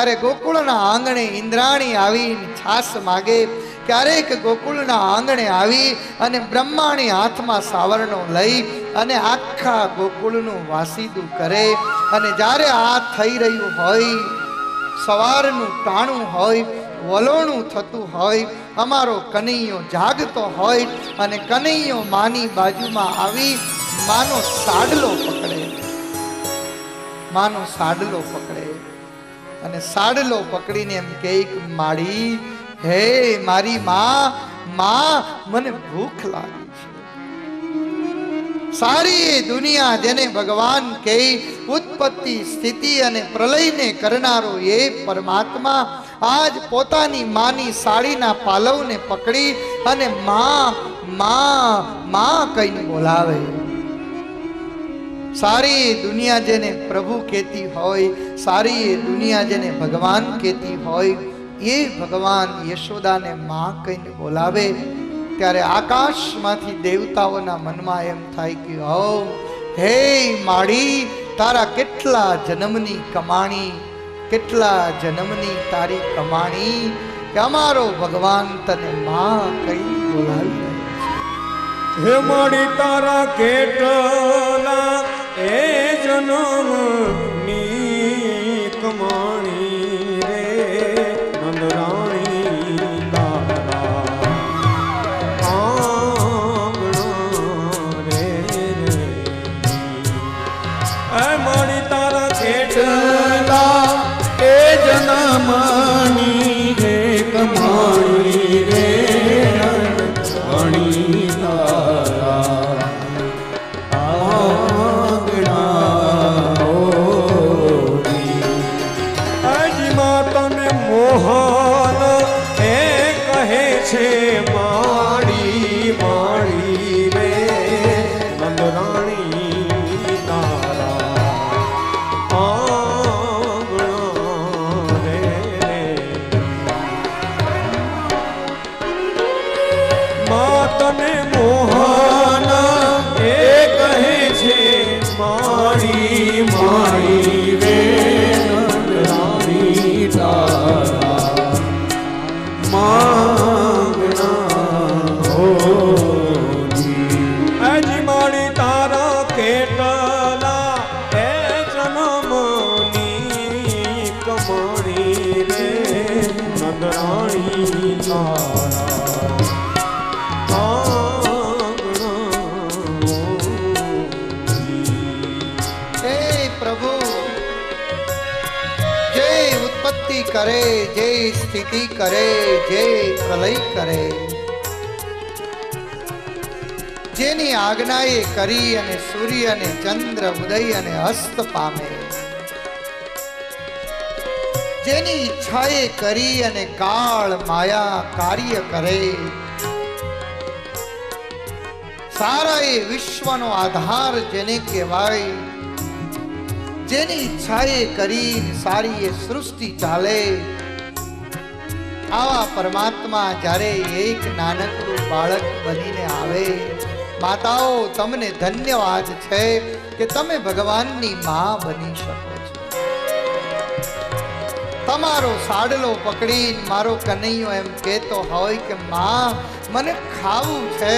ત્યારે ગોકુળના આંગણે ઇન્દ્રાણી આવીને છાસ માગે, ક્યારેક ગોકુળના આંગણે આવી અને બ્રહ્માણી હાથમાં સાવરણો લઈ અને આખા ગોકુળનું વાસીદું કરે. અને જ્યારે આ થઈ રહ્યું હોય, સવારનું ટાણું હોય, વલોણું થતું હોય, અમારો કનૈયો જાગતો હોય અને કનૈયો માની બાજુમાં આવી માનો સાડલો પકડે, માનો સાડલો પકડે અને સાડલો પકડીને એમ કહે કે માડી, હે મારી માં, મને ભૂખ લાગી છે. સારી દુનિયા જેને ભગવાન કહે, ઉત્પત્તિ સ્થિતિ અને પ્રલયને કરનારો એ પરમાત્મા આજ પોતાની માની સાડીના પાલવને પકડી અને માં કહીને બોલાવે. સારી દુનિયા જેને પ્રભુ કહેતી હોય, સારી દુનિયા જેને ભગવાન કહેતી હોય, એ ભગવાન યશોદાને માં કહીને બોલાવે. ત્યારે આકાશમાંથી દેવતાઓના મનમાં એમ થાય કે હો, હે માડી, તારા કેટલા જન્મની કમાણી, કેટલા જન્મની તારી કમાણી કે અમારો ભગવાન તને માં કહીને બોલાવી રહ્યો છે. હે માડી, તારા કેટલા એ જન્મની કમાણી રે, નંદરાણી તારા આંગણા રે. હે માડી, તારા કેટલા એ જન્મની રે કમાણી રે, નંદરાણી કરે, જે સ્થિતિ કરે, જે પ્રલય કરે, જેની આજ્ઞાએ કરી અને સૂર્ય અને ચંદ્ર ઉદય અને અસ્ત પામે, જેની ઈચ્છાએ કરી અને કાળ માયા કાર્ય કરે, સારા એ વિશ્વનો આધાર જેને કહેવાય, જેની ઈચ્છાએ કરી સારી એ સૃષ્ટિ ચાલે, આવા પરમાત્મા જ્યારે એક નાનકડું બાળક બનીને આવે, માતાઓ તમને ધન્યવાદ છે કે તમે ભગવાનની માં બની શકો છો. તમારો સાડલો પકડી મારો કનૈયો એમ કહેતો હોય કે માં, મને ખાવું છે,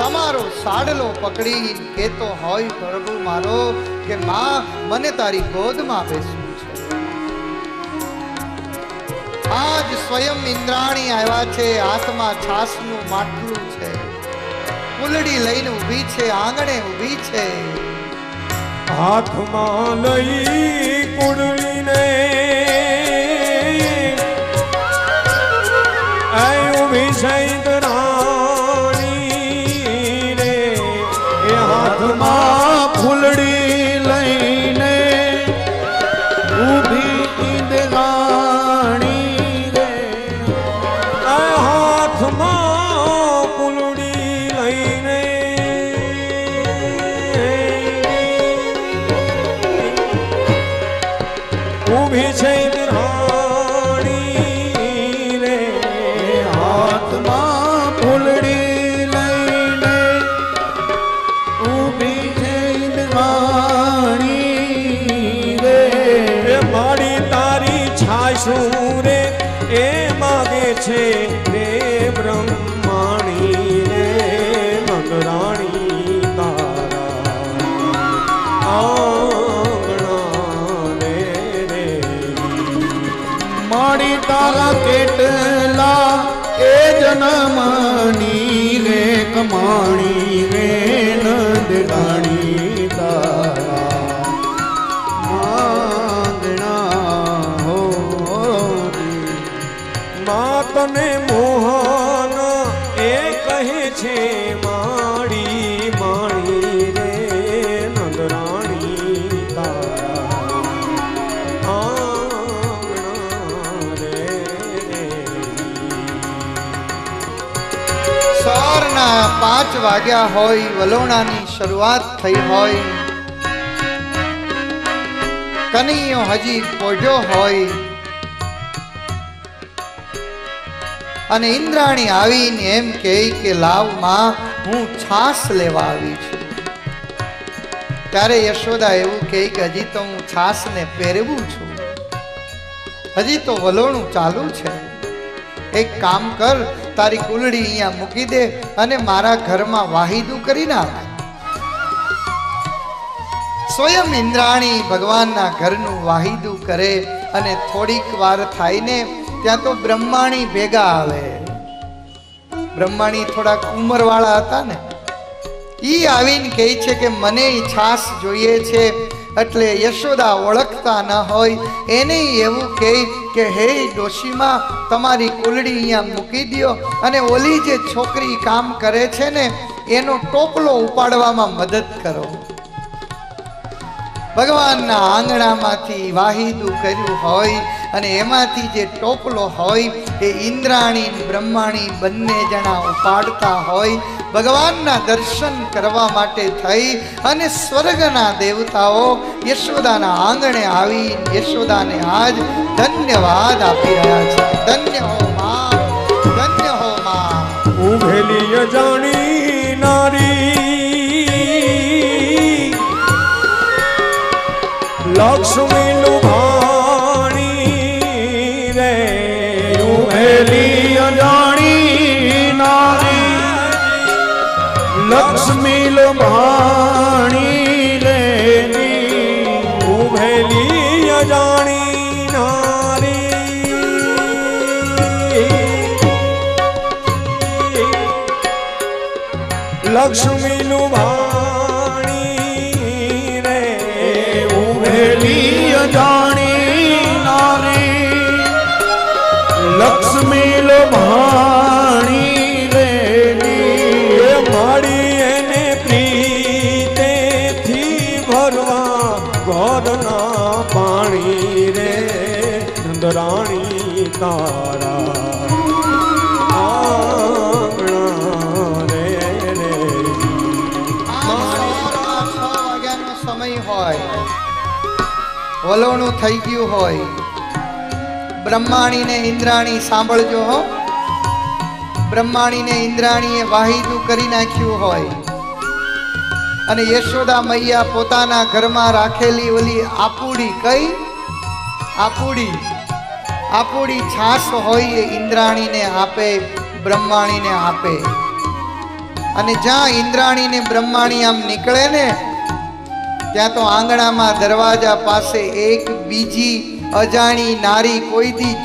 તમારો સાડલો પકડી કહેતો હોય પ્રભુ મારો કે માં, મને તારી ગોદમાં બેસવું છે. આજ સ્વયં ઇન્દ્રાણી આવ્યા છે, હાથમાં છાસનું માટલું છે, કુલડી લઈને ઊભી છે, આંગણે ઊભી છે, હાથમાં લઈ કુલડીને ઊભી છે ઇન્દ્રાણી રે. એ હાથમાં ફૂલડી લઈને ઊભી ઇન્દ્રાણી રે. હાથમાં ફૂલડી લઈને ઊભી સુરે એ માગે છે રે બ્રહ્માણી રે નંદરાણી તારા આંગણા રે રે માડી તારા કેટલા એ જનમની રે કમાણી રે નંદરાણી તારા આંગણા હો માતને મોહન એ કહે છે માડી માણી રે નંદરાણી તારા આંગણા રે સવારના 5 વાગ્યા હોય, વલોણાની શરૂઆત થઈ હોય, કનૈયો હજી પોઢ્યો હોય અને ઇન્દ્રાણી આવીને એમ કહે કે લાવ માં હું છાસ લેવા આવી છું. ત્યારે યશોદા એવું કહે કે હજી તો હું છાસને પહેરવું છું, હજી તો વલોણું ચાલુ છે. એક કામ કર, તારી કુલડી અહીંયા મૂકી દે અને મારા ઘરમાં વાહિદું કરી નાખ. સ્વયં ઇન્દ્રાણી ભગવાનના ઘરનું વાહિદું કરે અને થોડીક વાર થાય ને ત્યાં તો બ્રહ્માણી ભેગા આવે. બ્રહ્માણી થોડાક ઉંમરવાળા હતા ને, ઈ આવીને કહે છે કે મને છાસ જોઈએ છે. એટલે યશોદા ઓળખતા ન હોય એને એવું કહે કે હે ડોશીમાં, તમારી કુલડી અહીંયા મૂકી દ્યો અને ઓલી જે છોકરી કામ કરે છે ને એનો ટોપલો ઉપાડવામાં મદદ કરો. ભગવાનના આંગણામાંથી વાહિદું કર્યું હોય અને એમાંથી જે ટોપલો હોય એ ઇન્દ્રાણી બ્રહ્માણી બંને જણા ઉપાડતા હોય. ભગવાનના દર્શન કરવા માટે થઈ અને સ્વર્ગના દેવતાઓ યશોદાના આંગણે આવી યશોદાને આજ ધન્યવાદ આપી રહ્યા છે. ધન્ય હો માં, ધન્ય હો માં. ઉભેલી અજાણી નારી લક્ષ્મી લુભાણી રે ઉભેલી અજાણી નારી લક્ષ્મી લભાણી રે ઉભેલી અજાણી નારી લક્ષ્મી લુભાણી રે ઉભેલી અજાણી નારી લક્ષ્મી લભાણી રે એ માડી એને પ્રીતેથી ભરવા ઘરના પાણી રે નંદરાણી તારા આંગણા રે રે સવારના 6 વાગ્યાનો સમય હોય, વલોણું થઈ ગયું હોય. બ્રહ્માણી ને ઇન્દ્રાણી સાંભળજો હો, બ્રહ્માણી ને ઇન્દ્રાણીએ વાહિદું કરી નાખ્યું હોય અને યશોદા મૈયા પોતાના ઘરમાં રાખેલી ઓલી આપુડી, કઈ આપુડી છાસ હોય એ ઇન્દ્રાણીને આપે, બ્રહ્માણીને આપે. અને જ્યાં ઇન્દ્રાણી ને બ્રહ્માણી આમ નીકળે ને ત્યાં તો આંગણામાં દરવાજા પાસે એક બીજી અજાણી નારી કોઈથી